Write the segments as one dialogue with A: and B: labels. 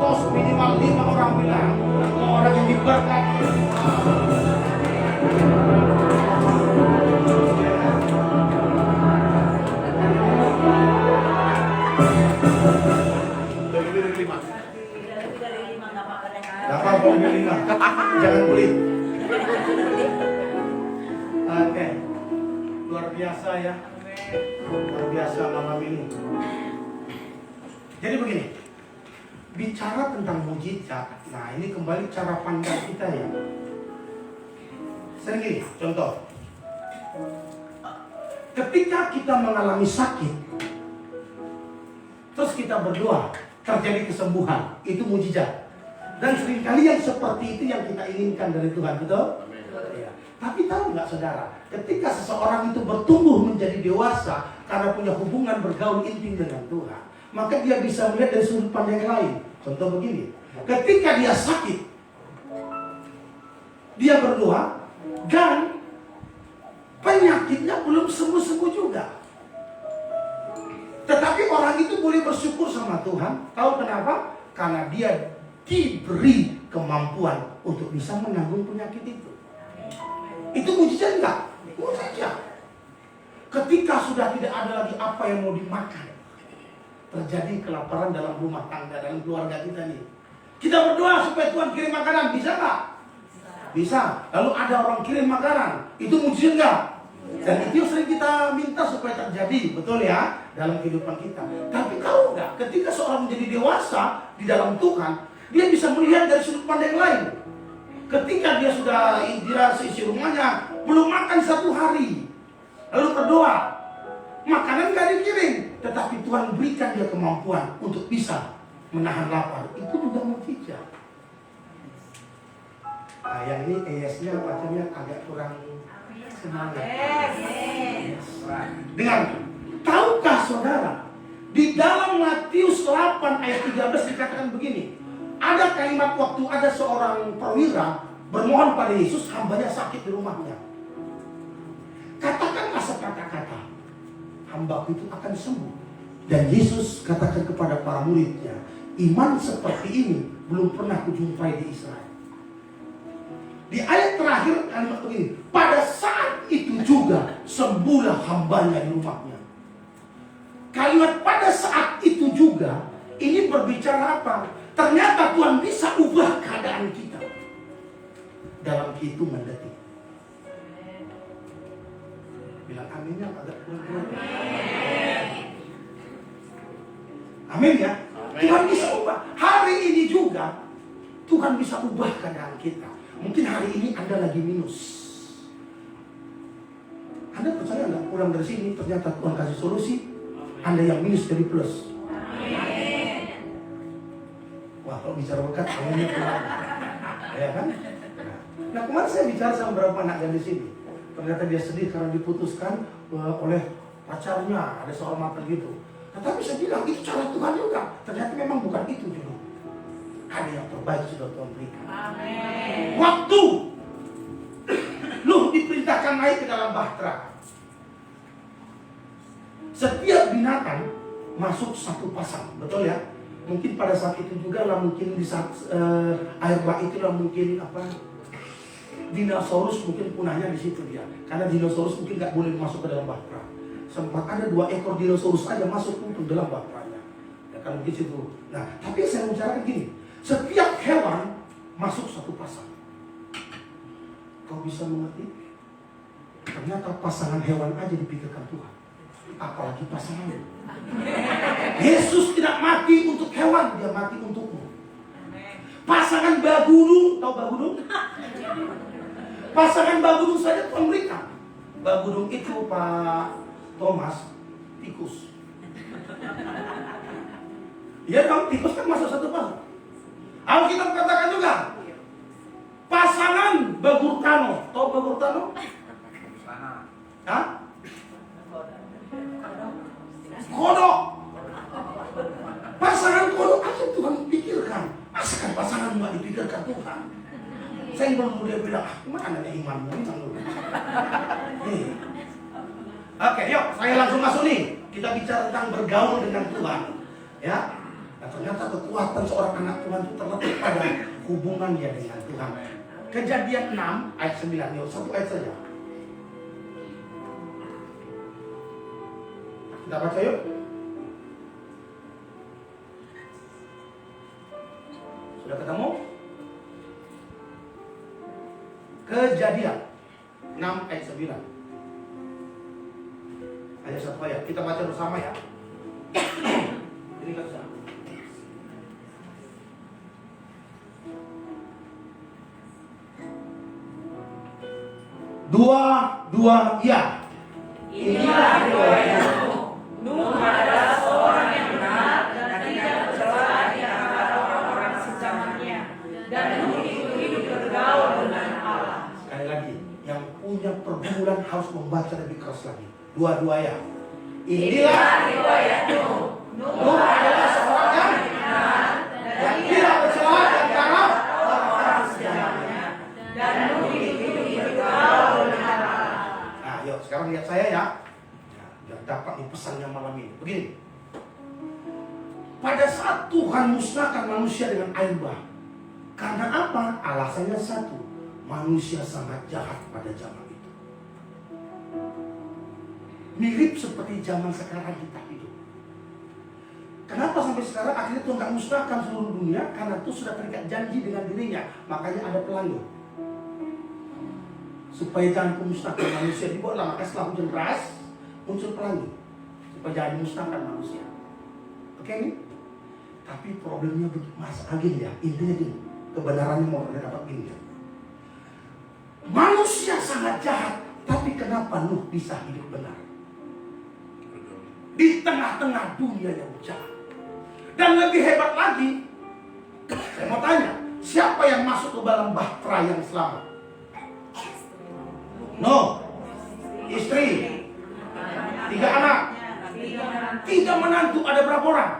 A: tos minimal 5 orang bilang orang yang diberkati. Lebih dari 5. Dapat poinnya 5. Jangan kulit. Oke. Luar biasa ya. Luar biasa malam ini. Jadi begini. Bicara tentang mujizat. Nah, ini kembali cara pandang kita ya. Sering gini, contoh. Ketika kita mengalami sakit, terus kita berdoa, terjadi kesembuhan, itu mujizat. Dan seringkali yang seperti itu yang kita inginkan dari Tuhan, betul? Ya. Tapi tahu nggak saudara, ketika seseorang itu bertumbuh menjadi dewasa karena punya hubungan bergaul intim dengan Tuhan, maka dia bisa melihat dari sudut pandang yang lain. Contoh begini, ketika dia sakit, dia berdoa dan penyakitnya belum sembuh-sembuh juga. Tetapi orang itu boleh bersyukur sama Tuhan. Tahu kenapa? Karena dia diberi kemampuan untuk bisa menanggung penyakit itu. Itu mujizat enggak? Mujizat. Ketika sudah tidak ada lagi apa yang mau dimakan, terjadi kelaparan dalam rumah tangga, dalam keluarga kita nih. Kita berdoa supaya Tuhan kirim makanan, bisa nggak? Bisa. Lalu ada orang kirim makanan, itu mujizat nggak? Dan itu sering kita minta supaya terjadi, betul ya, dalam kehidupan kita. Tapi tahu nggak, ketika seorang menjadi dewasa di dalam Tuhan, dia bisa melihat dari sudut pandang lain. Ketika dia sudah seisi rumahnya belum makan 1 hari, lalu berdoa, makanan nggak dikirim, tetapi Tuhan berikan dia kemampuan untuk bisa menahan lapar. Itu juga mujizat. Nah, yang ini ES-nya macamnya agak kurang semangat. Dengan tahukah saudara, di dalam Matius 8 ayat 13 dikatakan begini. Ada kalimat waktu ada seorang perwira bermohon pada Yesus, hambanya sakit di rumahnya. Katakanlah sekata-kata, hambaku itu akan sembuh. Dan Yesus katakan kepada para muridnya, iman seperti ini belum pernah kujumpai di Israel. Di ayat terakhir kalimat begini, pada saat itu juga sembuhlah hambanya di rumahnya. Kalimat pada saat itu juga ini berbicara apa? Ternyata Tuhan bisa ubah keadaan kita dalam hitungan detik. Bilang aminnya agak kurang. Amin ya. Amin. Tuhan bisa ubah. Hari ini juga Tuhan bisa ubah keadaan kita. Mungkin hari ini Anda lagi minus. Anda percaya nggak, pulang dari sini ternyata Tuhan kasih solusi, Anda yang minus jadi plus. Wah, kalau bicara berkat, aminnya pulang. Ya kan? Nah, kemarin saya bicara sama beberapa anak yang di sini. Ternyata dia sedih karena diputuskan oleh pacarnya, ada soal mata gitu. Tetapi saya bilang, itu cara Tuhan juga. Ternyata memang bukan itu juga. Ada yang terbaik sudah Tuhan berikan. Amin. Waktu Nuh diperintahkan naik ke dalam bahtera, setiap binatang masuk satu pasang, betul ya? Mungkin pada saat itu juga lah, mungkin di saat air bah itulah mungkin apa, dinosaurus mungkin punahnya di situ dia. Karena dinosaurus mungkin nggak boleh masuk ke dalam bahtera. Sempat ada 2 ekor dinosaurus aja masuk untuk dalam bahteranya. Ya kan mungkin situ. Nah, tapi saya membicarakan gini, setiap hewan masuk satu pasang. Kau bisa mengerti? Ternyata pasangan hewan aja dipikirkan Tuhan, apalagi pasangan. Yesus tidak mati untuk hewan, dia mati untukmu. Pasangan bagudung, tahu bagudung? Pasangan bagudung saja Tuhan berikan. Bagudung itu Pak Thomas, tikus. Ya kan, tikus kan masuk satu pasang. Alkitab katakan juga, pasangan bagurtano, tahu bagurtano? Hah? Kodok. Pasangan kodok aja Tuhan pikirkan. Asalkan pasangan nggak dipikirkan Tuhan. Saya belum mudah bilang, mana nih imanmu ini lu? Oke, yuk saya langsung masuk nih. Kita bicara tentang bergaul dengan Tuhan. Ya, Dan ternyata kekuatan seorang anak Tuhan itu terletak pada hubungannya dengan Tuhan. Kejadian 6 ayat 9, yuk, satu ayat saja. Kita baca yuk. Sudah ketemu? Kejadian 6 ayat 9. Hanya satu ayat, kita baca bersama ya. Ini kan bisa. Dua ya.
B: Inilah riwayatmu. Nuh adalah seorang yang benar dan tidak tercela di antara orang-orang sezamannya. Dan Nuh itu hidup bergaul dengan Allah.
A: Sekali lagi, yang punya pergumulan harus membaca lebih keras lagi. Dua ya. Inilah
B: riwayat Nuh.
A: Nuh adalah seorang yang
B: benar
A: dan tidak tercela di antara
B: orang-orang sezamannya. Dan Nuh itu hidup bergaul dengan Allah.
A: Nah, yuk sekarang lihat saya ya. Biar dapat nih pesannya malam ini. Begini. Pada saat Tuhan musnahkan manusia dengan air bah. Karena apa? Alasannya satu. Manusia sangat jahat pada zaman itu. Mirip seperti zaman sekarang kita hidup. Kenapa sampai sekarang akhirnya Tuhan gak musnahkan seluruh dunia? Karena itu sudah terikat janji dengan dirinya. Makanya ada pelangi. Supaya jangan memusnahkan manusia dibuatlah, maka setelah hujan deras muncul pelangi supaya jangan memusnahkan manusia. Oke nih? Tapi problemnya masalah gini ya, intinya gini, kebenarannya mau kita dapat gini ya. Manusia sangat jahat, tapi kenapa Nuh bisa hidup benar? Di tengah-tengah dunia yang jahat. Dan lebih hebat lagi, saya mau tanya, siapa yang masuk ke dalam bahtera yang selamat? No, istri, 3 anak, 3 menantu, ada berapa orang?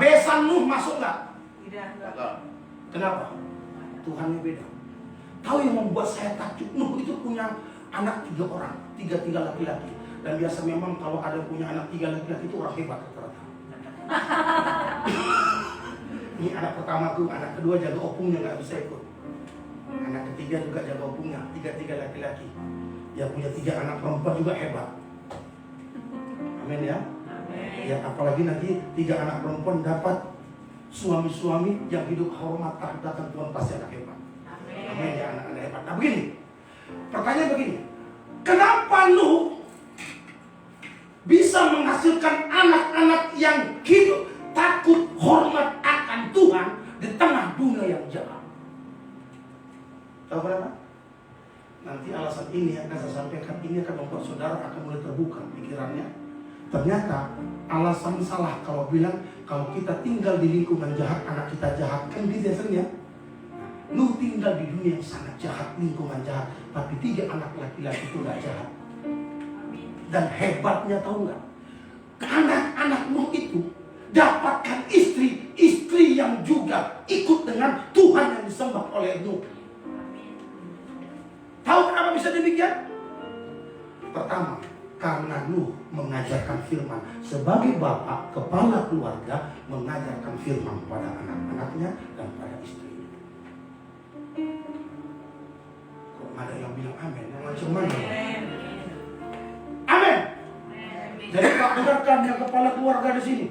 A: Besan Nuh masuk nggak? Kenapa? Tuhannya beda. Tahu yang membuat saya takjub, Nuh itu punya anak 3 orang, 3 laki-laki. Dan biasa memang kalau ada punya anak 3 laki-laki itu orang hebat rata-rata. Ini anak pertama tuh, anak kedua jaga opungnya nggak bisa ikut. Anak ketiga juga jaga opungnya, 3 laki-laki. Dia punya 3 anak perempuan juga hebat. Amin ya. Amin. Ya apalagi nanti 3 anak perempuan dapat suami-suami yang hidup hormat datang Tuhan pasti anak hebat. Amin. Amin ya, anak-anak hebat. Nah begini, pertanyaan begini, kenapa Nuh bisa menghasilkan anak-anak yang hidup takut hormat akan Tuhan di tengah dunia yang jahat? Tahu kenapa? Nanti alasan ini yang akan saya sampaikan ini akan membuat saudara akan mulai terbuka pikirannya. Ternyata alasan salah kalau bilang kalau kita tinggal di lingkungan jahat, anak kita jahat, kan biasanya Nuh tinggal di dunia yang sangat jahat, lingkungan jahat, tapi 3 anak laki-laki itu gak jahat. Dan hebatnya tahu nggak? Anak-anak Nuh itu dapatkan istri yang juga ikut dengan Tuhan yang disembah oleh Nuh. Tahu kenapa bisa demikian? Pertama, karena Nuh mengajarkan firman. Sebagai bapak, kepala keluarga, mengajarkan firman pada anak-anaknya dan pada istrinya. Kok ada yang bilang amin? Yang macam mana? Amin. Jadi Pak, dengarkan yang kepala keluarga di sini.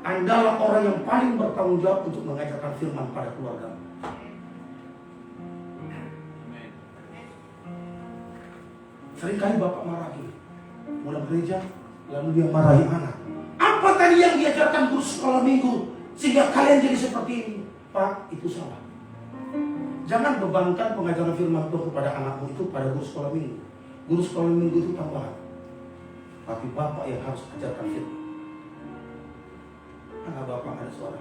A: Andalah orang yang paling bertanggung jawab untuk mengajarkan firman pada keluarga. Seringkali bapak marahi, pulang gereja, lalu dia marahi anak. Apa tadi yang diajarkan guru sekolah minggu sehingga kalian jadi seperti ini? Pak, itu salah. Jangan bebankan pengajaran firman Tuhan kepada anakmu itu pada guru sekolah minggu. Guru sekolah minggu itu tambahan. Tapi bapak yang harus ajarkan firman. Karena bapak ada suara.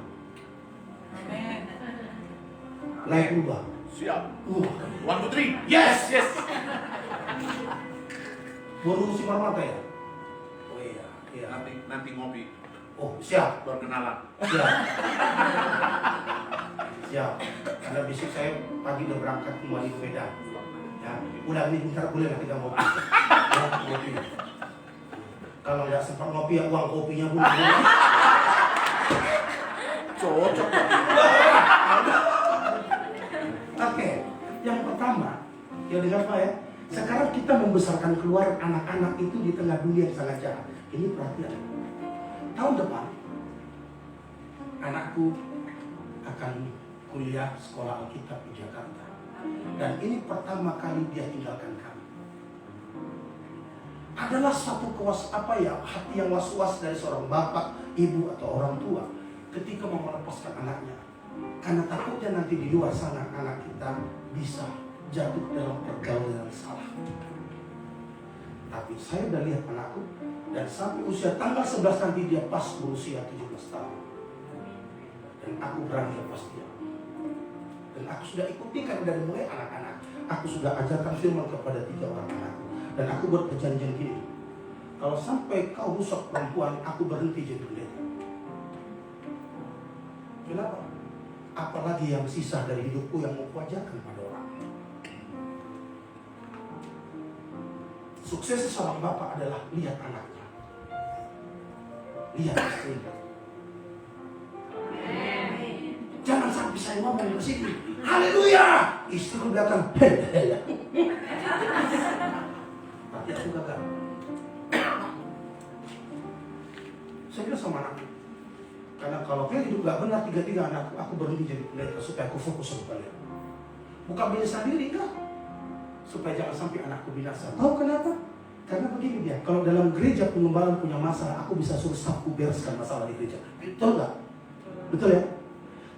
B: Amin.
A: Naik ubah.
C: Siap. 1, 2, 3.
A: Yes.
C: Yes.
A: Baru si Marmata ya? Oh iya.
C: Nanti ngopi.
A: Oh siap.
C: Berkenalan.
A: Siap. Siap. Karena besok saya pagi udah berangkat kembali ke Medan. Ya, udah ini bentar boleh lah kita ngopi. Ya, ngopi. Kalau nggak sempat ngopi ya uang kopinya pun.
C: Cocok.
A: Oke, yang pertama, ya dengar Pak ya. Sekarang kita membesarkan keluar anak-anak itu di tengah dunia yang sangat jahat. Ini perhatian. Tahun depan, anakku akan kuliah sekolah Alkitab di Jakarta. Dan ini pertama kali dia tinggalkan kami. Adalah satu hati yang was-was dari seorang bapak, ibu atau orang tua ketika mau melepaskan anaknya. Karena takutnya nanti di luar sana anak kita bisa jatuh dalam pergaulan yang salah. Tapi saya udah lihat anakku, dan sampai usia tanggal 11 nanti dia pas berusia 17 tahun. Dan aku berani lepas dia. Dan aku sudah ikuti kan dari mulai anak-anak. Aku sudah ajarkan firman kepada 3 orang anakku. Dan aku buat perjanjian gini. Kalau sampai kau rusak perempuan, aku berhenti jadi pendeta. Kenapa? Apalagi yang sisa dari hidupku yang mau kuajarkan pada orang. Sukses seorang bapak adalah lihat anaknya, lihat istrinya. Jangan sampai saya ngomong ke sini, haleluya, istriku datang, hehehe. Tapi aku gagal. Saya bilang sama anakku, karena kalau kalian hidup gak benar 3 anakku, aku berhenti jadi pendeta supaya aku fokus sama kalian. Bukan biasa diri enggak, supaya jangan sampai anakku binasa. Tahu kenapa? Karena begini dia, kalau dalam gereja pengembalaan punya masalah, aku bisa suruh stafku bereskan masalah di gereja. Betul nggak? Betul ya?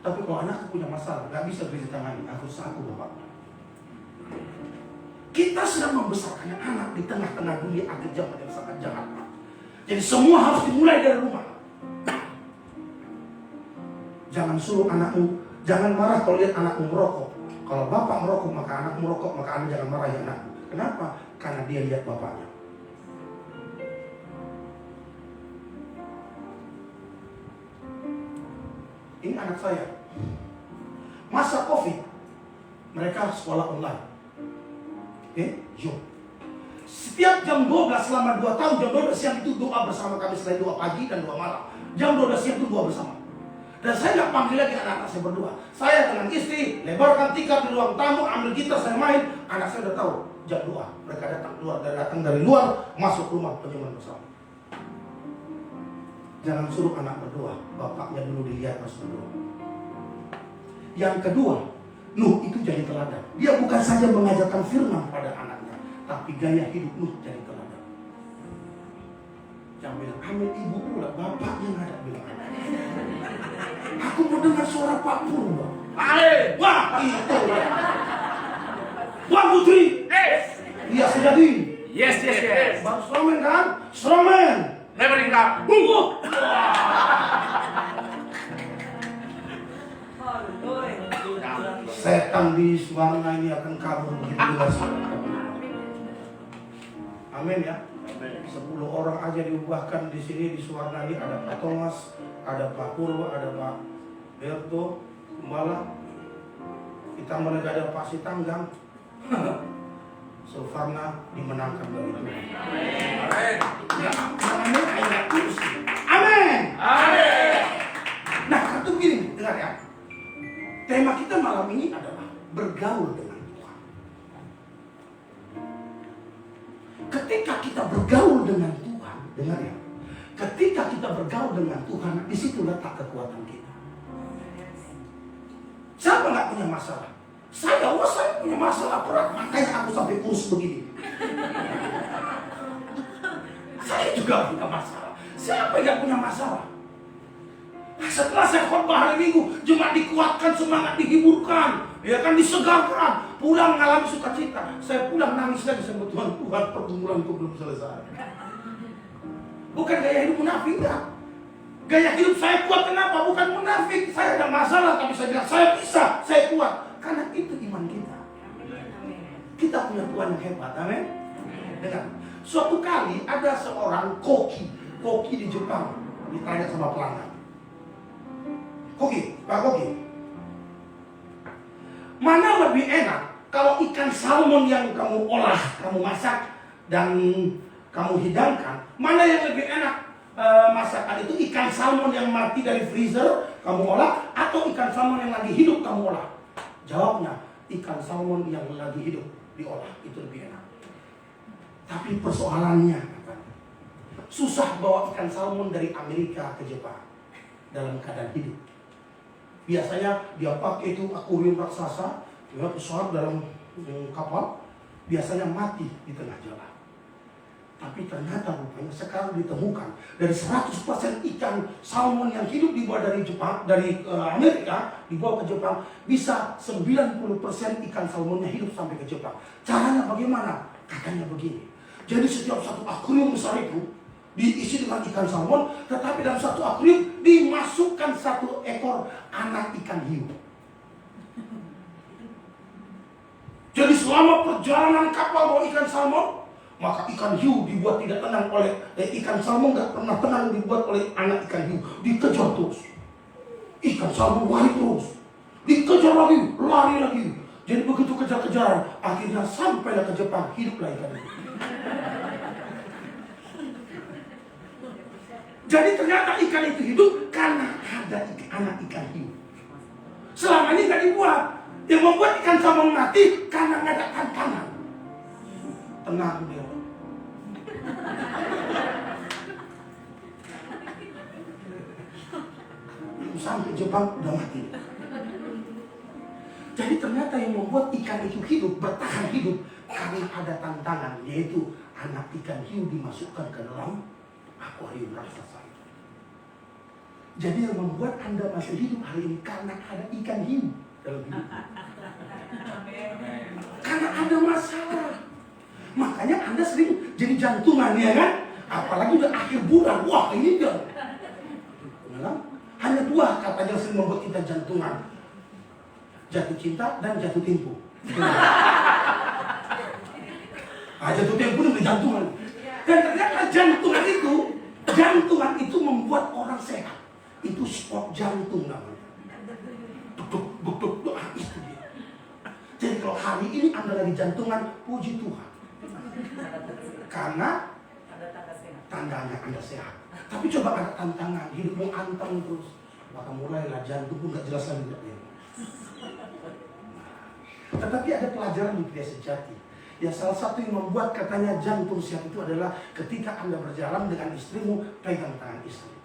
A: Tapi kalau anakku punya masalah, nggak bisa gereja tangani, aku bapak. Kita sedang membesarkan anak di tengah-tengah dunia akhir zaman yang sangat jahat. Jadi semua harus dimulai dari rumah. Jangan suruh anakmu, jangan marah kalau lihat anakmu merokok. Kalau bapak merokok, maka anak merokok, maka anda jangan marah ya anakmu. Kenapa? Karena dia lihat bapaknya. Ini anak saya. Masa COVID, mereka sekolah online. Setiap jam 12 selama 2 tahun, jam 12 siang itu doa bersama kami selain doa pagi dan doa malam. Jam 12 siang itu doa bersama. Dan saya nggak panggil lagi anak-anak saya berdua. Saya dengan istri, lebarkan tikar di ruang tamu, ambil gitar, saya main. Anak saya udah tahu jam doa. Mereka datang dari luar, masuk rumah penyembahan bersama. Jangan suruh anak berdoa, bapaknya dulu dilihat harus berdoa. Yang kedua, Nuh itu jadi teladan. Dia bukan saja mengajarkan firman pada anaknya, tapi gaya hidup Nuh jadi teladan. Jangan bilang amin, ibu pula, bapaknya nggak ada bilang amin. Aku mau dengar suara Pak Purba.
C: Amin.
A: Wah itu. 1, 2, 3.
C: Yes.
A: Iya sudah di.
C: Yes.
A: Bang Strongman kan? Strongman.
C: Never enough.
A: Setan di Suwarna ini akan kabur begitu jelas. Amin ya. 10 orang aja diubahkan di sini di Suwarna ini. Ada Pak Thomas, ada Pak Purwa, ada Pak Berto, Gembala. Kita mulai ada Pak Sitanggang. Suwarna dimenangkan dari Tuhan.
C: Amin.
A: Ya, amin ayat kursi. Amin.
C: Amin.
A: Nah, satu begini, dengar ya. Tema kita malam ini adalah bergaul dengan Tuhan. Ketika kita bergaul dengan Tuhan, dengar ya. Ketika kita bergaul dengan Tuhan, di situ letak kekuatan kita. Siapa nggak punya masalah? Saya punya masalah berat, makanya aku sampai kurus begini. Saya juga punya masalah. Siapa yang nggak punya masalah? Setelah saya khotbah hari Minggu, cuma dikuatkan, semangat dihiburkan, ya kan, disegarkan, pulang mengalami sukacita. Saya pulang nangis lagi sama Tuhan, pergumulanku belum selesai. Bukan gaya hidup munafik, enggak. Gaya hidup saya kuat, kenapa? Bukan munafik, saya ada masalah, tapi saya bilang saya bisa, saya kuat. Karena itu iman kita. Kita punya Tuhan yang hebat, amin. Dengar, suatu kali ada seorang koki di Jepang, ditanya sama pelanggan. Pak Koki, mana lebih enak kalau ikan salmon yang kamu olah, kamu masak dan kamu hidangkan, mana yang lebih enak masakan itu? Ikan salmon yang mati dari freezer, kamu olah, atau ikan salmon yang lagi hidup kamu olah? Jawabnya, ikan salmon yang lagi hidup diolah, itu lebih enak. Tapi persoalannya, susah bawa ikan salmon dari Amerika ke Jepang dalam keadaan hidup. Biasanya dia pakai itu akuarium raksasa, dia besar dalam kapal, biasanya mati di tengah jalan. Tapi ternyata rupanya sekarang ditemukan dari 100% ikan salmon yang hidup dibawa dari Jepang, dari Amerika dibawa ke Jepang, bisa 90% ikan salmonnya hidup sampai ke Jepang. Caranya bagaimana? Katanya begini. Jadi setiap satu akuarium besar itu diisi dengan ikan salmon, tetapi dalam satu akuarium dimasukkan satu ekor anak ikan hiu. Jadi selama perjalanan kapal bawa ikan salmon, maka ikan hiu dibuat tidak tenang oleh ikan salmon, nggak pernah tenang dibuat oleh anak ikan hiu. Dikejar terus, ikan salmon lari terus, dikejar lagi, lari lagi. Jadi begitu kejar-kejaran, akhirnya sampailah ke Jepang, hiduplah ikan hiu. Jadi ternyata ikan itu hidup karena ada anak ikan hiu. Selama ini nggak dibuat. Yang membuat ikan salmon mati karena nggak ada tantangan. Tenang dia. Sampai Jepang udah mati. Jadi ternyata yang membuat ikan itu hidup, bertahan hidup, karena ada tantangan, yaitu anak ikan hiu dimasukkan ke dalam akuarium raksasa. Jadi yang membuat Anda masih hidup hari ini karena ada ikan hiu dalam hidup. Karena ada masalah. Makanya Anda sering jadi jantungan, ya kan? Apalagi udah akhir bulan, wah ini dia. Hanya dua kata yang sering membuat kita jantungan: jatuh cinta dan jatuh tempo. Jatuh tempo itu jantungan. Dan ternyata jantungan itu membuat orang sehat. Itu sport jantung namanya. Duk, itu dia. Jadi kalau hari ini Anda lagi jantungan, puji Tuhan. Karena tandanya Anda sehat. Tapi coba ada tantangan, hidupmu anteng terus, maka mulailah jantung pun gak jelas lagi dia. Tetapi ada pelajaran di pria sejati. Ya salah satu yang membuat katanya jantung sehat itu adalah ketika Anda berjalan dengan istrimu, pegang tangan istri.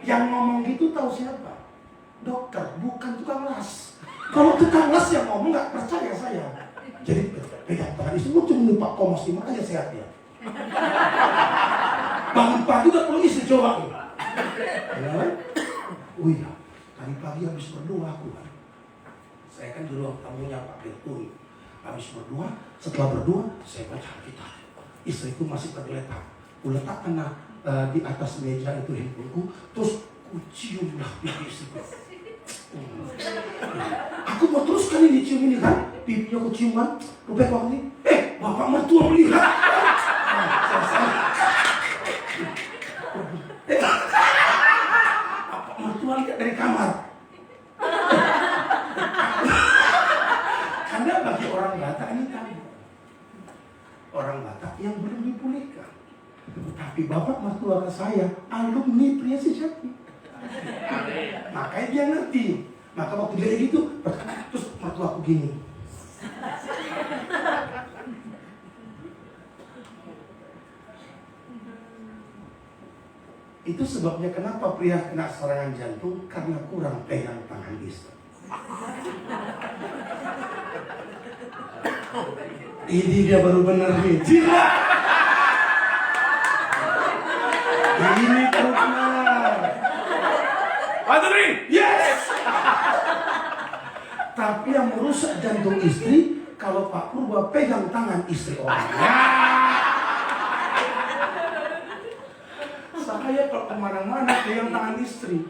A: Yang ngomong gitu tahu siapa? Dokter, bukan tukang las. Kalau tukang las yang ngomong nggak percaya saya. Jadi pegang tangan istrimu cuma lupa komos 5 aja sehat ya. Bangun pagi udah perlu istri coba. Oh iya, tadi pagi habis berdoa aku kan. Saya kan di ruang tamunya Pak Berturi. Habis berdoa, setelah berdoa saya baca Alkitab. Istriku masih tergeletak. Kuletakkan di atas meja itu handphoneku, terus kuciumlah pipi istriku. Aku mau teruskan ini cium ini kan, pipinya aku cium kan, rupanya waktu ini, bapak mertua melihat. Bapak mertua lihat dari kamar. Karena bagi orang Batak ini tabu. Orang Batak yang belum dipulihkan. Tapi bapak mertua saya alumni pria sejati. Makanya dia ngerti. Maka waktu dia gitu, terus mertua aku gini. Itu sebabnya kenapa pria kena serangan jantung, karena kurang pegang tangan istri. Ini dia baru benar nih. Ini baru benar.
C: Patri,
A: Yes. Tapi yang merusak jantung istri kalau Pak Purba pegang tangan istri orang. Saya kalau kemana-mana pegang tangan istri.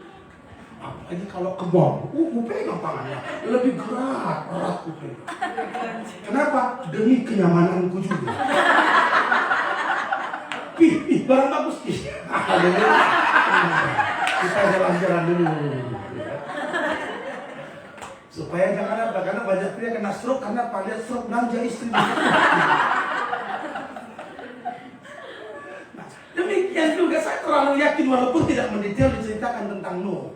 A: Apalagi kalau ke mall, pegang tangannya. Lebih erat ku pegang. Kenapa? Demi kenyamananku juga. Barang bagus. Kita jalan-jalan dulu. Supaya jangan apa, karena banyak pria kena stroke karena pada stroke belanja istri. Nah, demi demikian juga saya terlalu yakin walaupun tidak mendetail diceritakan tentang Nuh.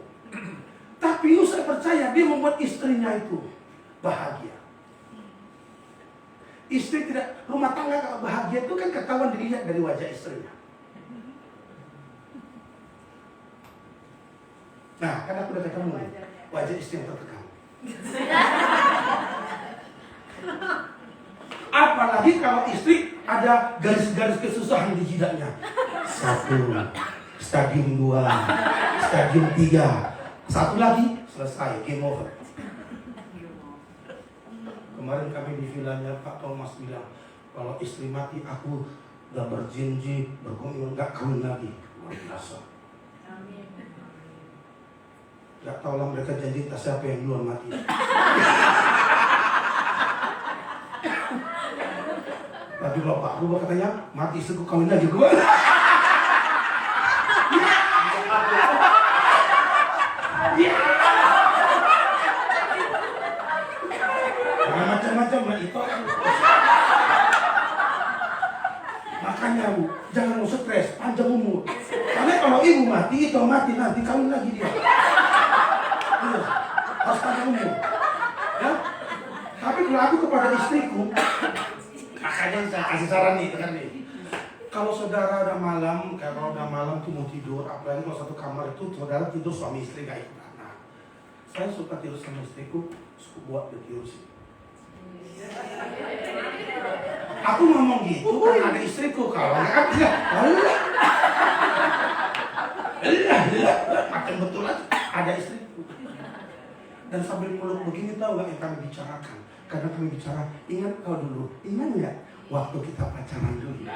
A: Tapi Nuh saya percaya dia membuat istrinya itu bahagia. Istri tidak, rumah tangga kalau bahagia itu kan ketahuan dilihat dari wajah istrinya. Nah, kan aku udah ketemu wajah istri yang tertekan. Apalagi kalau istri ada garis-garis kesusahan di jidatnya. 1, stadium 2, stadium 3. Satu lagi, selesai, game over. Kemarin kami di vilanya Pak Thomas bilang, kalau istri mati aku udah berjanji, berkomitmen gak kawin lagi. Luar biasa. Gak tau lah mereka janji tak siapa yang duluan mati. Tapi bapak aku katanya mati istriku kawin lagi gue. Macam-macam lah itu. Makanya Bu, jangan mau stres, panjang umur. Karena kalau ibu mati, itu mati nanti kawin lagi dia. Iya, harus panjang umur. Ya? Tapi kalau aku kepada istriku, makanya saya kasih saran nih, dengar nih. Kalau saudara udah malam tuh mau tidur, apalagi kalau satu kamar itu saudara tidur suami istri gak ikut anak. Saya suka tidur sama istriku, suka buat dia tidur sih. Aku ngomong gitu kan ada istriku, kalau nggak makin betul aja ada istriku. Dan sambil meluk begini tahu nggak yang kami bicarakan? Karena kami bicara, ingat kau dulu, ingat nggak waktu kita pacaran dulu?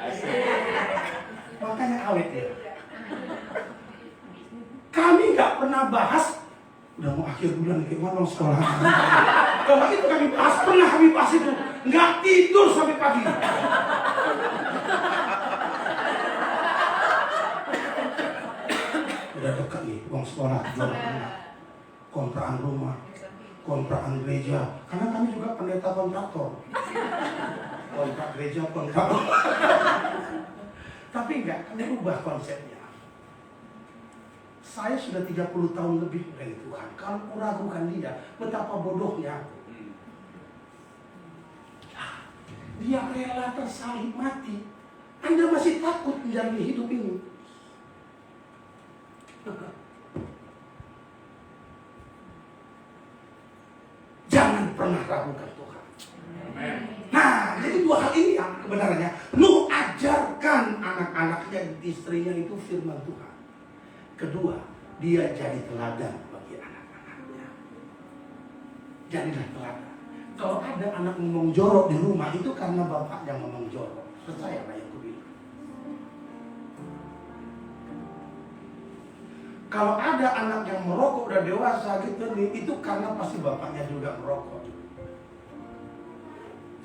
A: Makanya awet ya. Kami nggak pernah bahas udah mau akhir bulan kayak mana sekolah. Kalau itu kami bahas itu nggak tidur sampai pagi. Udah dekat nih uang sekolah, kontrakan rumah, kontrakan gereja. Karena kami juga pendeta kontraktor. Kontrak gereja, kontrak. Tapi enggak, kami ubah konsepnya. Saya sudah 30 tahun lebih dari Tuhan. Kalau kuragukan dia, betapa bodohnya aku. Dia rela tersalib mati. Anda masih takut menjalani hidup ini. Jangan pernah ragukan Tuhan. Nah, jadi dua hal ini yang kebenarannya. Nuh ajarkan anak-anaknya, istrinya itu firman Tuhan. Kedua, dia jadi teladan bagi anak-anaknya. Jadilah teladan. Kalau ada anak ngomong jorok di rumah, itu karena bapak yang ngomong jorok. Percaya apa yang aku bilang. Kalau ada anak yang merokok udah dewasa gitu nih, itu karena pasti bapaknya juga merokok.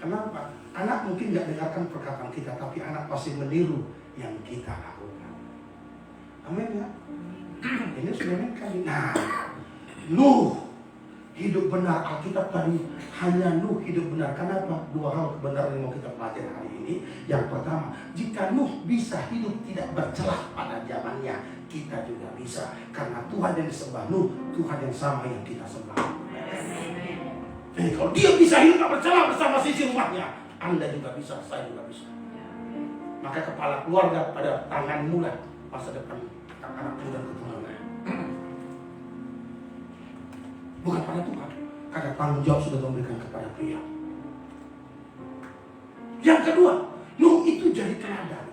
A: Kenapa? Anak mungkin gak dengarkan perkataan kita, tapi anak pasti meniru yang kita lakukan. Amin ya? Ini sudah kali. Nah, Nuh hidup benar. Alkitab tadi hanya Nuh hidup benar. Kenapa? Dua hal kebenaran yang mau kita pelajari hari ini. Yang pertama, jika Nuh bisa hidup tidak bercelah pada zamannya, kita juga bisa. Karena Tuhan yang disembah Nuh, Tuhan yang sama yang kita sembah. Jadi kalau dia bisa hidup tak bercelah bersama sisi rumahnya, Anda juga bisa, saya juga bisa. Maka kepala keluarga pada tanganmu lah masa depan anak muda keturunan. Bukan pada Tuhan, karena tanggung jawab sudah memberikan kepada pria. Yang kedua, Nuh itu jadi teladan.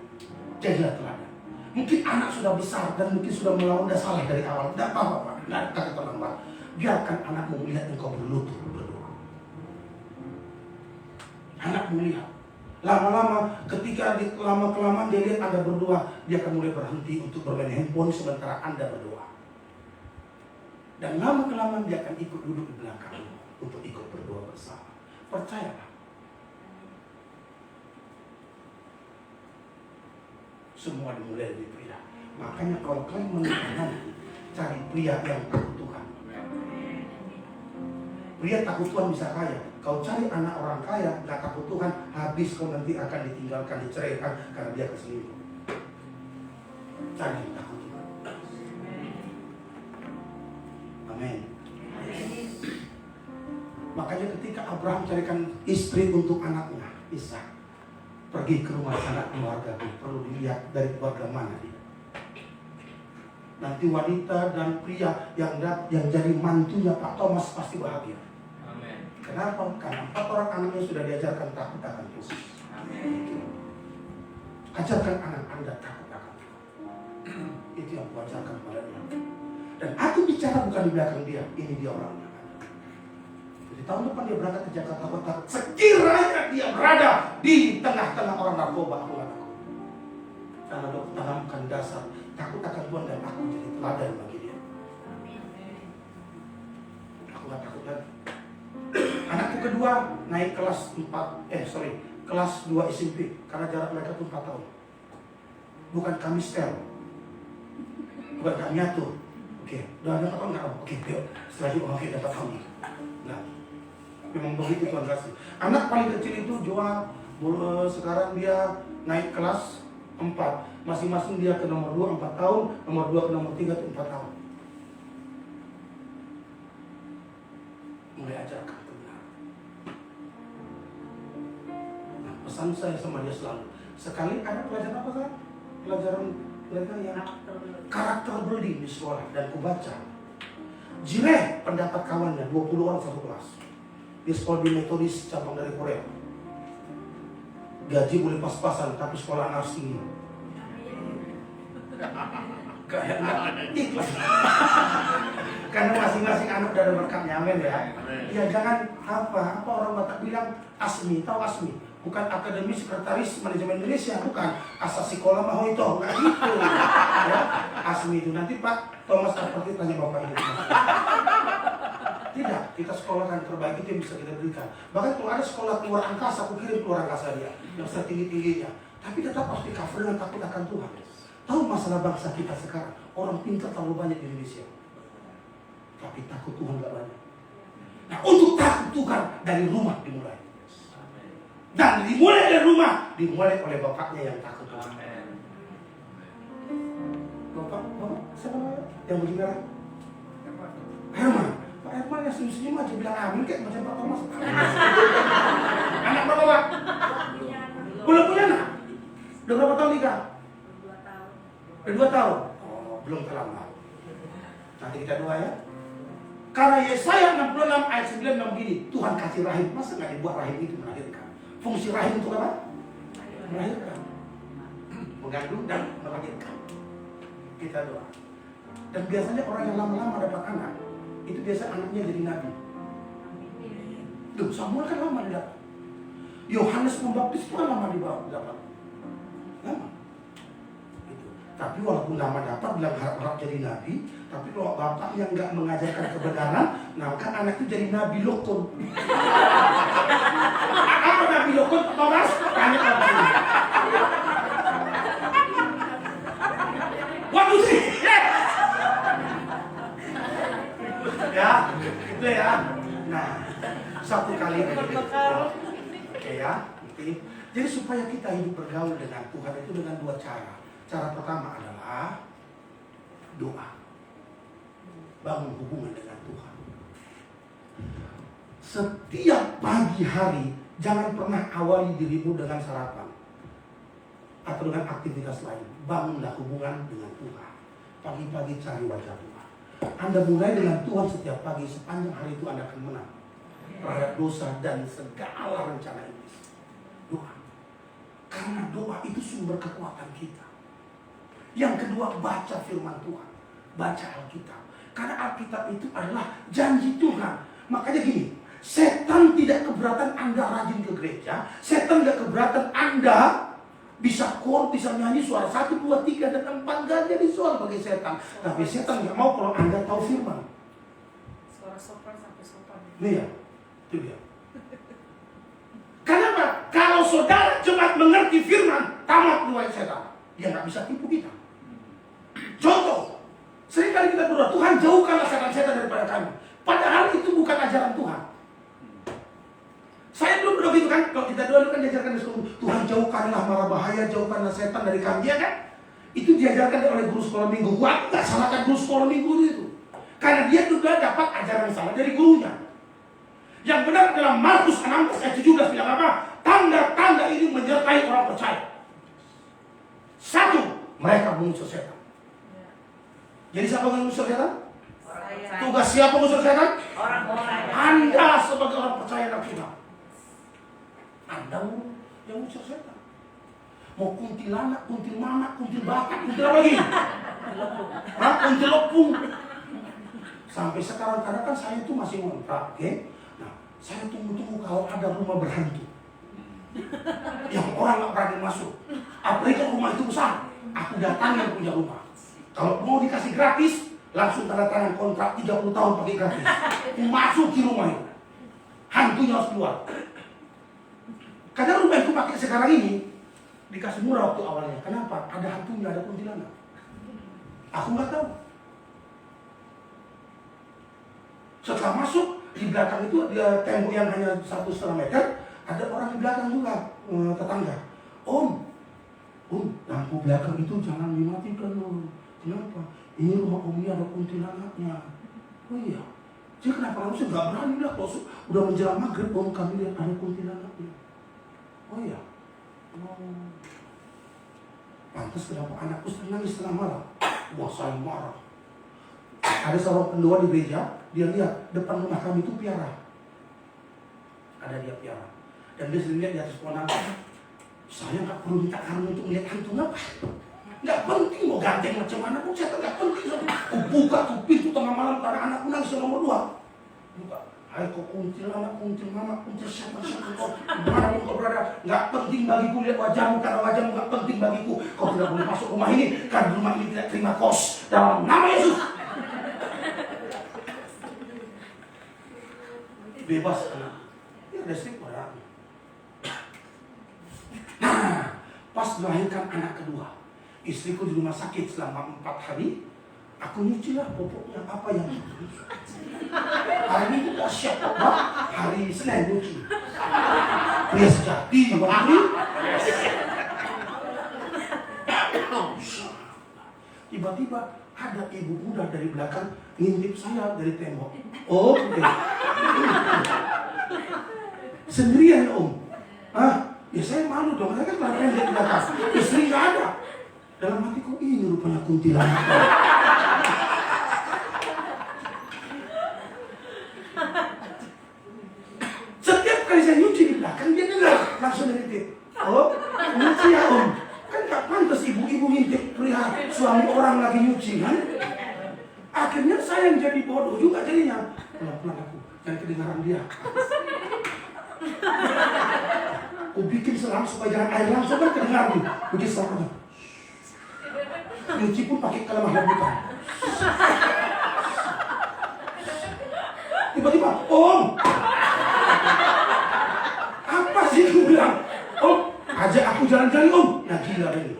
A: Jadilah teladan. Mungkin anak sudah besar dan mungkin sudah melawan dan salah dari awal. Tidak apa-apa, tidak terlambat. Biarkan anakmu melihat engkau berlutut berdoa. Anak melihat. Lama-lama ketika lama-kelamaan dia lihat Anda berdoa, dia akan mulai berhenti untuk bermain handphone sementara Anda berdoa. Dan lama-kelamaan dia akan ikut duduk di belakang untuk ikut berdoa bersama. Percayalah. Semua dimulai dari pria. Makanya kalau kalian menikah nanti, cari pria yang takut Tuhan. Pria takut Tuhan bisa kaya. Kau cari anak orang kaya, gak takut Tuhan, habis kau nanti akan ditinggalkan, diceraikan karena dia keselingkuh. Cari takut Tuhan. Amin. Makanya ketika Abraham carikan istri untuk anaknya, Ishak, pergi ke rumah sanak keluarga, perlu dilihat dari keluarga mana dia. Nanti wanita dan pria yang jadi mantunya Pak Thomas pasti bahagia.
C: Amin.
A: Kenapa? Karena 4 orang anaknya sudah diajarkan takut akan Tuhan.
C: Amin.
A: Ajarkan anak Anda takut akan Tuhan. Itu yang kuajarkan kepada dia. Dan aku bicara bukan di belakang dia, ini dia orangnya. Jadi tahun depan dia berangkat ke Jakarta Kota. Sekiranya dia berada di tengah-tengah orang narkoba, aku gak takut. Karena aku tanamkan dasar takut akan Tuhan dan aku jadi teladan bagi dia. Aku gak takut lagi. Anakku kedua naik kelas 2 SMP karena jarak mereka tuh 4 tahun. Bukan kami setel, bukan kami atur. Oke, udah ada 4 tahun nggak? Oke, yuk. Setelah itu oke dapat tahun. Nah, memang begitu Tuhan kasih. Anak paling kecil itu Joa, sekarang dia naik kelas 4. Masing-masing dia ke nomor 2 4 tahun, nomor 2 ke nomor 3 itu 4 tahun. Mulai ajarkan kebenaran. Nah, pesan saya sama dia selalu. Sekali ada pelajaran apa kan? Pelajaran yang karakter building di sekolah dan kubaca. Jireh pendapat kawannya 20 orang satu kelas. Di sekolah di metodis cabang dari Korea. Gaji boleh pas-pasan tapi sekolah anak tinggi. Kayak ikhlas. Karena masing-masing anak udah ada berkatnya, amin ya. Ya jangan apa orang Batak bilang ASMI, tahu ASMI? Bukan Akademi Sekretaris Manajemen Indonesia, bukan asasi sekolah mau itu, nggak gitu. Ya, ASMI itu nanti Pak Thomas seperti tanya Bapak ini. Tidak, kita sekolah kan terbaik itu yang bisa kita berikan. Bahkan kalau ada sekolah keluar angkasa, aku kirim keluar angkasa dia yang setinggi-tingginya. Tapi tetap harus di-cover dengan takut akan Tuhan. Tahu masalah bangsa kita sekarang, orang pintar terlalu banyak di Indonesia. Tapi takut Tuhan gak banyak. Nah, untuk takut Tuhan dari rumah dimulai. Dan dimulai dari rumah, dimulai oleh bapaknya yang takut Tuhan. Bapak, siapa namanya? Yang baju merah? Herman. Pak Herman yang senyum-senyum aja bilang amin kayak macam Pak Thomas. Anak berapa Pak? Belum punya anak? Udah berapa tahun nikah? 2 tahun. Oh, belum terlambat. Nanti kita doa ya. Karena Yesaya 66 ayat 9 bilang begini, Tuhan kasih rahim. Masa nggak dibuat rahim itu melahirkan? Fungsi rahim untuk apa? Melahirkan, mengandung dan melahirkan. Kita doa. Dan biasanya orang yang lama-lama dapat anak, itu biasa anaknya jadi nabi. Tuh, Samuel kan lama didapat. Yohanes Pembaptis itu kan lama didapat. Lama. Gitu. Tapi walaupun lama dapat, bilang harap jadi nabi, tapi kalau bapak yang nggak mengajarkan kebenaran, nah kan anak itu jadi nabi lokon. Apa nabi lokon, Thomas? Tanya apa ini? Waduh sih, ya, itu ya. Nah, satu kali begitu. Oke ya, jadi supaya kita hidup bergaul dengan Tuhan itu dengan 2 cara. Cara pertama adalah doa. Bangun hubungan dengan Tuhan. Setiap pagi hari jangan pernah awali dirimu dengan sarapan atau dengan aktivitas lain. Bangunlah hubungan dengan Tuhan. Pagi-pagi cari wajah Tuhan. Anda mulai dengan Tuhan setiap pagi, sepanjang hari itu Anda akan menang terhadap dosa dan segala rencana iblis. Doa. Karena doa itu sumber kekuatan kita. Yang kedua, baca firman Tuhan. Baca Alkitab. Karena Alkitab itu adalah janji Tuhan. Makanya gini, setan tidak keberatan Anda rajin ke gereja. Setan tidak keberatan Anda bisa chord, bisa nyanyi suara 1, 2, 3, dan 4. Gak jadi soal bagi setan. Tapi setan gak mau kalau Anda tahu firman.
B: Suara sopran sampai sopan.
A: Iya, itu dia. Kenapa? Kalau saudara cepat mengerti firman, tamat riwayat setan. Dia gak bisa tipu kita. Contoh, seringkali kita berdoa, Tuhan jauhkanlah setan-setan daripada kami. Padahal itu bukan ajaran Tuhan. Saya belum berdoa gitu kan, kalau kita doa kan diajarkan di sekolah, Tuhan jauhkanlah mara bahaya, jauhkanlah setan dari kami, ya kan? Itu diajarkan oleh guru sekolah minggu. Gua nggak salahkan guru sekolah minggu itu. Karena dia juga dapat ajaran salah dari gurunya. Yang benar adalah Markus 16 ayat 17 bilang apa? Tanda-tanda ini menyertai orang percaya. Satu, mereka mengusir setan. Jadi siapa yang mengusir setan? Tugas siapa mengusir setan?
B: Orang-orang
A: Anda sebagai orang percaya dalam Tuhan. Anda yang mengusir setan. Mau kuntilanak, kuntilmanak, kuntilbatak, kuntil apa lagi? Kuntil lepung. Sampai sekarang karena kan saya itu masih ngontrak, oke? Nah, saya tunggu-tunggu kalau ada rumah berhantu yang orang nggak berani masuk. Apalagi kalau rumah itu besar, aku datang yang punya rumah. Kalau mau dikasih gratis, langsung tanda tangan kontrak 30 tahun pakai gratis. Masuk di rumah itu, hantunya harus keluar. Karena rumah itu pakai sekarang ini dikasih murah waktu awalnya. Kenapa? Ada hantunya, ada kuntilanak. Aku nggak tahu. Setelah masuk di belakang itu ada tembok yang hanya 1,5 meter. Ada orang di belakang juga, tetangga. Om, lampu belakang itu jangan dimatikan loh. Kenapa? Ini rumah Om ini ada kuntilanaknya. Oh iya. Jadi kenapa harusnya nggak berani lah kalau udah menjelang maghrib Om kami lihat ada kuntilanaknya. Oh iya. Oh. Pantas kenapa anakku nangis setengah malam? Wah saya marah. Ada seorang pendua di gereja, dia lihat depan rumah kami itu piara. Ada dia piara. Dan dia sering lihat di atas pohon naga. Saya nggak perlu minta kamu untuk melihat hantu apa. Nggak penting mau ganteng macam mana pun saya nggak penting. Aku buka tuh pintu tengah malam karena anakku nangis nomor 2. Buka. Hai kau kuntilanak, kuntilmanak, kuntil siapa kau dimana pun kau berada. Nggak penting bagiku lihat wajahmu karena wajahmu nggak penting bagiku. Kau tidak boleh masuk rumah ini karena rumah ini tidak terima kos. Dalam nama Yesus. Bebas anak. Ya ada sih orang. Nah, pas melahirkan anak kedua, istriku di rumah sakit selama 4 hari. Aku nyuci lah popoknya apa yang hari ini udah siap Pak. Hari Senin nyuci. Pria sejati Bang. Tiba-tiba ada ibu muda dari belakang ngintip saya dari tembok. Oh, sendirian Om. Ya saya malu dong, saya kan kelaparan di belakang. Istri nggak ada. Dalam hatiku ini rupanya kuntilanak. Setiap kali saya nyuci di belakang dia dengar langsung ngintip. Oh, nyuci ya Om. Kan nggak pantas ibu-ibu ngintip perihal suami orang lagi nyuci kan? Akhirnya saya yang jadi bodoh juga jadinya. Pelan-pelan aku, jangan kedengaran dia. Aku bikin selang supaya jangan air langsung kan kedengaran nih. Bikin selang aja. Nyuci pun pakai kelemah lembutan. Tiba-tiba, Om! Apa sih aku bilang? Om, ajak aku jalan-jalan Om. Nah gila ini.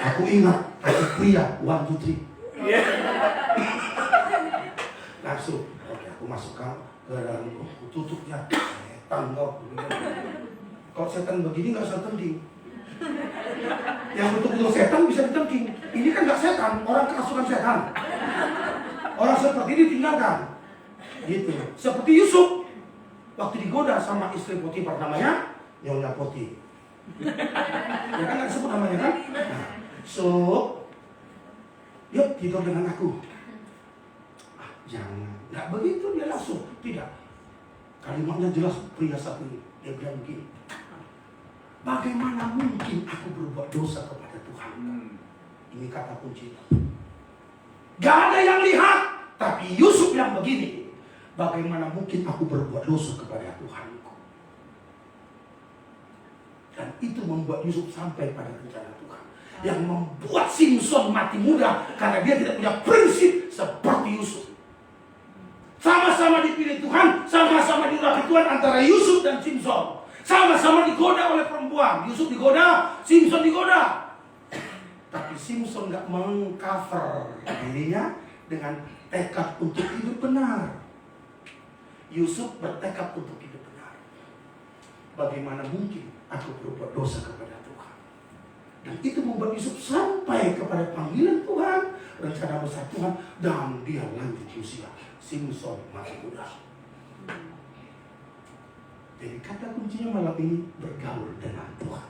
A: Aku ingat, aku pria, 1, 2, 3. Langsung, oke aku masukkan ke dalam, aku tutupnya. Setan kau. Kalau setan begini nggak usah tending. Yang betul-betul setan bisa ditending. Ini kan nggak setan, orang kerasukan setan. Orang seperti ini tinggalkan. Gitu. Seperti Yusuf. Waktu digoda sama istri Potifar namanya Nyonya Poti. Ya kan nggak disebut namanya kan? Nah, so, yuk tidur dengan aku. Jangan. Nggak begitu dia langsung. Tidak. Kalimatnya jelas pria satu ini. Dia bilang begini. Bagaimana mungkin aku berbuat dosa kepada Tuhan? Ini kata kunci. Gak ada yang lihat. Tapi Yusuf bilang begini. Bagaimana mungkin aku berbuat dosa kepada Tuhanku? Dan itu membuat Yusuf sampai pada rencana Tuhan. Yang membuat Simson mati muda. Karena dia tidak punya prinsip seperti Yusuf. Sama-sama dipilih Tuhan, sama-sama diurapi Tuhan antara Yusuf dan Simson. Sama-sama digoda oleh perempuan. Yusuf digoda, Simson digoda. Tapi Simson gak mengcover dirinya dengan tekad untuk hidup benar. Yusuf bertekad untuk hidup benar. Bagaimana mungkin aku berbuat dosa kepada Tuhan? Dan itu membuat Yusuf sampai kepada panggilan Tuhan, rencana besar Tuhan, dan dia lanjut usia. Simpson masih muda. Jadi kata kuncinya malam ini, bergaul dengan Tuhan.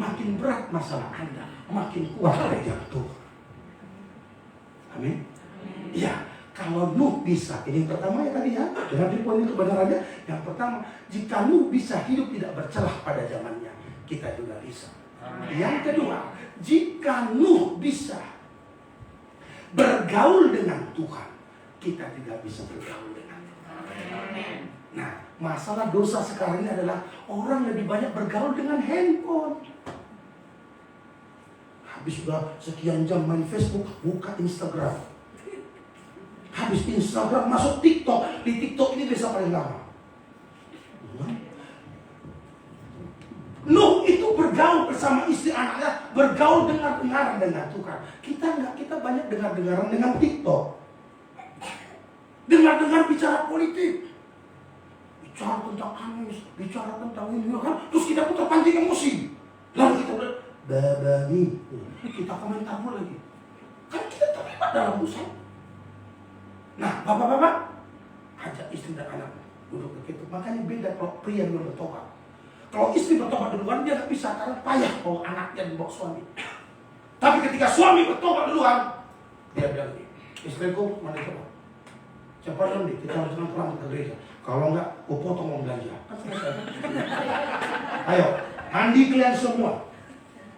A: Makin berat masalah Anda, makin kuat aja Tuhan. Amin. Ya, kalau Nuh bisa, ini yang pertama ya tadi ya, dengan poin kebenarannya. Yang pertama, jika Nuh bisa hidup tidak bercelah pada zamannya, kita juga bisa. Yang kedua, jika Nuh bisa bergaul dengan Tuhan, kita juga bisa bergaul dengan Tuhan. Nah, masalah dosa sekarang ini adalah orang lebih banyak bergaul dengan handphone. Habis sudah sekian jam main Facebook, buka Instagram. Habis Instagram, masuk TikTok. Di TikTok ini bisa paling lama. Nuh itu bergaul bersama istri anaknya, bergaul dengar-dengaran dengan Tuhan. Kita enggak, kita banyak dengar-dengaran dengan TikTok. Dengar-dengar bicara politik. Bicara tentang Anies, bicara tentang ini kan, terus kita pun terpancing emosi. Lalu kita bilang, babani, kita komentar lagi. Kan kita terlibat dalam dosa. Nah, bapak-bapak, ajak istri dan anak duduk begitu. Makanya beda kalau pria dengan bertobat. Kalau istri bertobat duluan, dia nggak bisa karena payah bawa anaknya dan bawa suami. Tapi ketika suami bertobat duluan, dia bilang, istriku mana coba? Siapa nanti kita harus pulang ke gereja. Kalau enggak, aku potong uang belanja. Ayo, mandi kalian semua.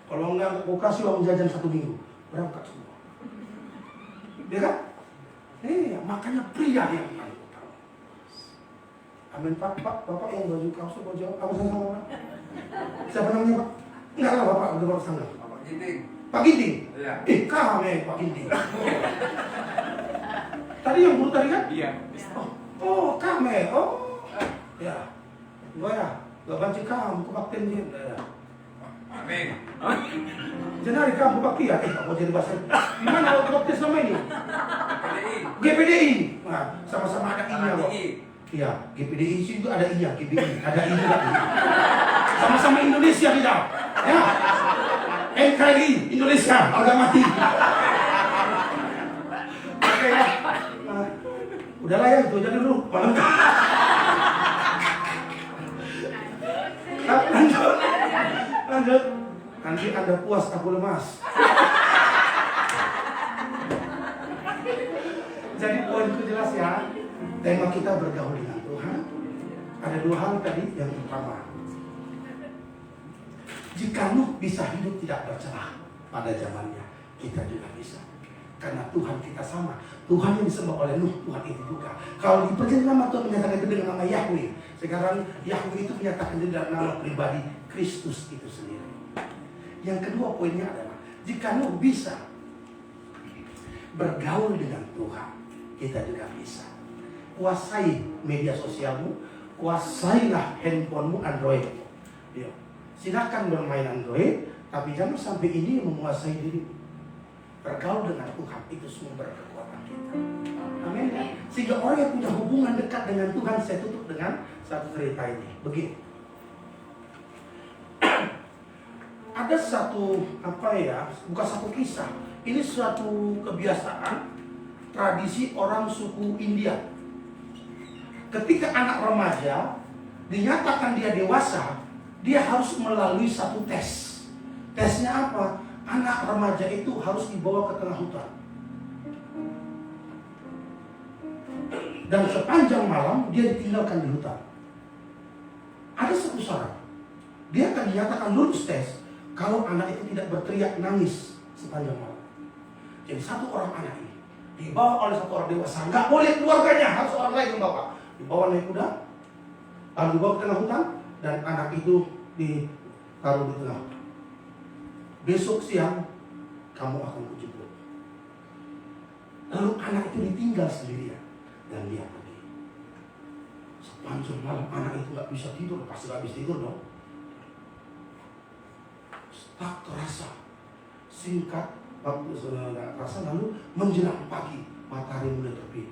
A: Kalau enggak, aku kasih uang jajan 1 minggu. Berangkat semua. Dia kan? Makanya pria yang paling utama. Amin Pak, Bapak yang baju kaos, baju apa sama Pak? Siapa namanya Pak? Enggak lah Bapak, udah bawa sana.
C: Pak Ginting.
A: Pak Ginting?
C: Iya.
A: Kami Pak Ginting. Tadi yang buru tadi kan?
C: Iya.
A: Oh, kami. Oh. Ya. Gua ya. Gak banci kamu, kebaktian dia. Ya.
C: Amin.
A: Jangan kamu bakti ya? Mau jadi bahasa. Gimana waktu baptis nama ini? GPDI. Nah, sama-sama ada I-nya kok. Iya, GPDI itu ada I-nya, GPDI. Ada I juga. Sama-sama Indonesia tidak. Ya. NKRI Indonesia, harga mati. Oke ya. Udahlah ya, itu aja dulu. Lanjut. Nanti Anda puas, aku lemas. Jadi poinku jelas ya. Tema kita bergaul dengan Tuhan. Ada 2 hal tadi. Yang pertama, jika Nuh bisa hidup tidak bercelah pada zamannya, kita juga bisa. Karena Tuhan kita sama. Tuhan yang disembah oleh Nuh, Tuhan itu juga. Kalau di perjanjian lama Tuhan menyatakan itu dengan nama Yahweh. Sekarang Yahweh itu menyatakan itu dengan nama pribadi Kristus itu sendiri. Yang kedua poinnya adalah, jika Nuh bisa bergaul dengan Tuhan, kita juga bisa. Kuasai media sosialmu, kuasailah handphonemu Android. Ya. Silakan bermain Android, tapi jangan sampai ini menguasai diri. Bergaul dengan Tuhan itu sumber kekuatan kita. Amin. Sehingga orang yang punya hubungan dekat dengan Tuhan, saya tutup dengan satu cerita ini. Begini. Ada satu bukan satu kisah. Ini suatu kebiasaan tradisi orang suku India. Ketika anak remaja dinyatakan dia dewasa, dia harus melalui satu tes. Tesnya apa? Anak remaja itu harus dibawa ke tengah hutan. Dan sepanjang malam dia ditinggalkan di hutan. Ada satu syarat. Dia akan dinyatakan lulus tes kalau anak itu tidak berteriak nangis sepanjang malam. Jadi satu orang anak ini dibawa oleh satu orang dewasa. Nggak boleh keluarganya, harus orang lain yang bawa. Dibawa naik kuda, lalu dibawa ke tengah hutan, dan anak itu ditaruh di tengah hutan. Besok siang kamu akan kujemput. Lalu anak itu ditinggal sendirian dan dia pergi. Sepanjang malam anak itu nggak bisa tidur, pasti nggak bisa tidur dong. Tak terasa, singkat waktu nggak terasa, lalu menjelang pagi matahari mulai terbit.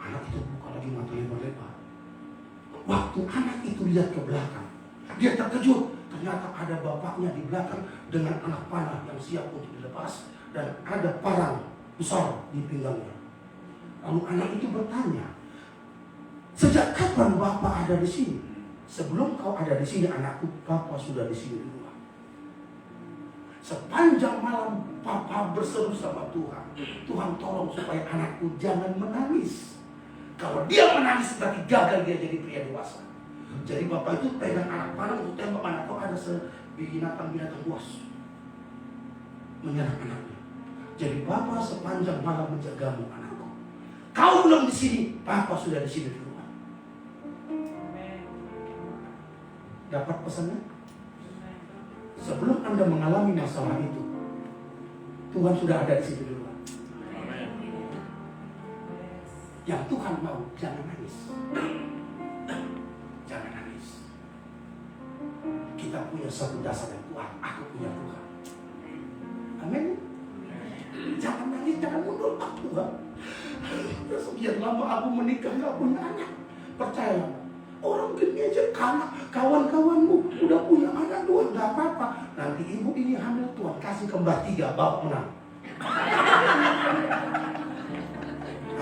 A: Anak itu buka lagi mata lebar-lebar. Waktu anak itu lihat ke belakang, dia terkejut. ternyata ada bapaknya di belakang dengan anak panah yang siap untuk dilepas, dan ada parang besar di pinggangnya. Lalu anak itu bertanya, sejak kapan bapak ada di sini? Sebelum kau ada di sini anakku, bapak sudah di sini dulu. Sepanjang malam papa berseru sama Tuhan, Tuhan tolong supaya anakku jangan menangis. Kalau dia menangis berarti gagal dia jadi pria dewasa. Jadi bapak itu pegang anak panah untuk tembak anak, kok ada binatang-binatang buas menyerang anaknya. Jadi bapak sepanjang malam menjagamu anakku. Kau belum di sini, papa sudah di sini duluan. Dapat pesannya? Sebelum Anda mengalami masalah itu, Tuhan sudah ada di situ duluan. Yang Tuhan mau, jangan nangis. Jangan nangis. Kita punya satu dasar yang kuat. Aku punya Tuhan. Amin. Jangan nangis, jangan mundur. Tuhan, sekian lama aku menikah gak punya anak. Percayalah, orang gini aja kawan-kawanmu udah punya anak 2, gak apa-apa. Nanti ibu ini hamil, Tuhan kasih kembar 3, bapak menang.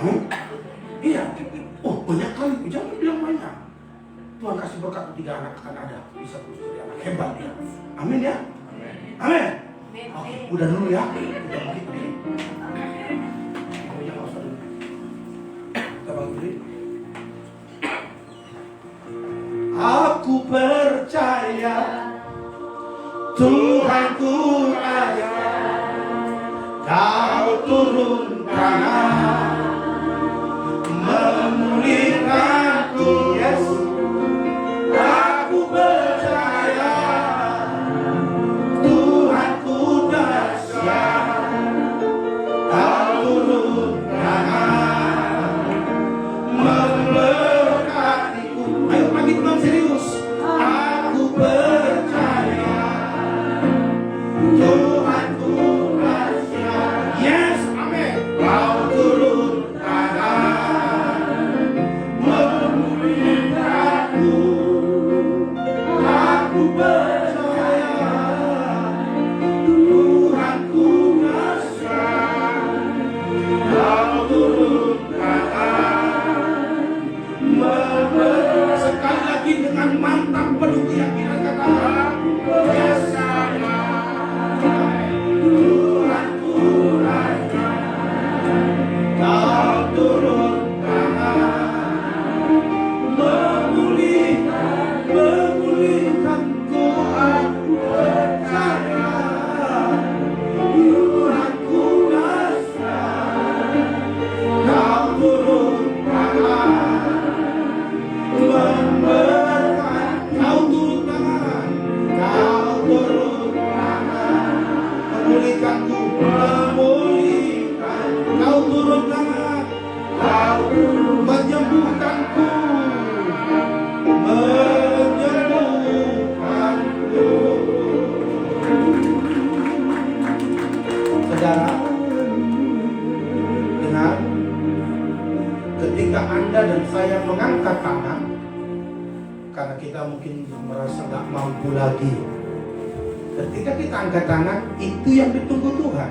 A: Amin. Iya. Oh, banyak kali, jangan bilang banyak. Tuhan kasih berkat 3 anak akan ada, bisa terus jadi anak hebat dia. Amin ya. Amin. Oke, udah dulu ya. Udah bagi begini. Ibunya nggak usah dulu. Kita bagi begini. Aku percaya Tuhanku ada, Kau turun tangan memulihkanku, yes. Aku percaya Tuhanku dahsyat, Kau turun tangan memberkatiku. Ayo pagi teman serius. Aku percaya Tuhanku dahsyat, yes, amin. Kau turun tangan memulihkanku. Aku percaya Tuhanku dahsyat, Kau turun tangan memberkati. Sekali lagi dengan mantap penuh keyakinan katakan, yes, Tuhanku dahsyat, Kau turun tangan memulihkanku. Aku percaya Tuhanku dahsyat, Kau turun tangan memberkati. Kau turun tangan, Kau turun tangan memulihkanku, memulihkan. Kau turun tangan, Kau turun menyembuhkanku, menyembuhkanku. Saudara, dengar, ketika Anda dan saya mengangkat tangan, karena kita mungkin merasa gak mampu lagi, ketika kita angkat tangan, itu yang ditunggu Tuhan,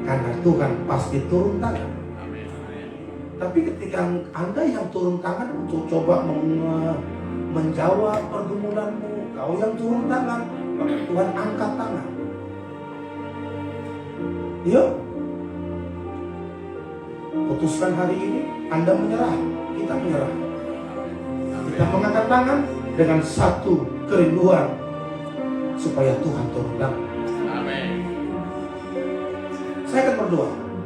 A: karena Tuhan pasti turun tangan. Tapi ketika Anda yang turun tangan untuk coba menjawab pergumulanmu, kau yang turun tangan, maka Tuhan angkat tangan. Yuk, putuskan hari ini Anda menyerah, kita menyerah. Kita mengangkat tangan dengan satu kerinduan supaya Tuhan turun tangan.
C: Amin.
A: Saya akan berdoa.